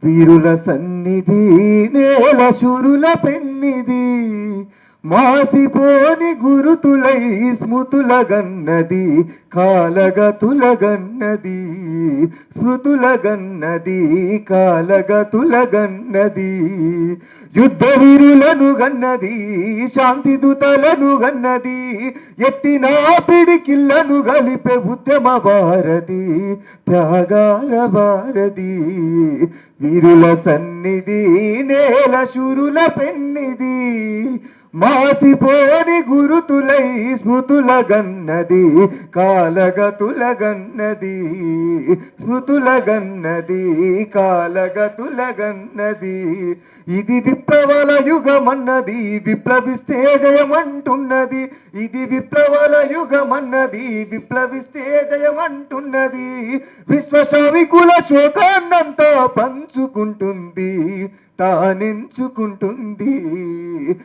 వీరుల సన్నిధి నేల శురుల పెన్నిది మాసిపోని గురుతులై స్మృతుల గన్నది కాలగతుల గన్నది స్మృతుల గన్నది కాలగతుల గన్నది యుద్ధ వీరులను గన్నది శాంతి దూతలను గన్నది ఎత్తిన పిడికిళ్లను గలిపే ఉద్యమ భారతి త్యాగాల భారతి వీరుల సన్నిధి నేల శురుల పెన్నిది మాసిపోని గురుతులై స్మృతుల గన్నది కాలగతుల గన్నది స్మృతుల గన్నది కాలగతుల గన్నది ఇది విప్లవాల యుగమన్నది విప్లవిస్తే జయమంటున్నది ఇది విప్లవాల యుగమన్నది విప్లవిస్తే జయమంటున్నది విశ్వశ్రామికుల శోకాన్నంతా పంచుకుంటుంది తానెంచుకుంటుంది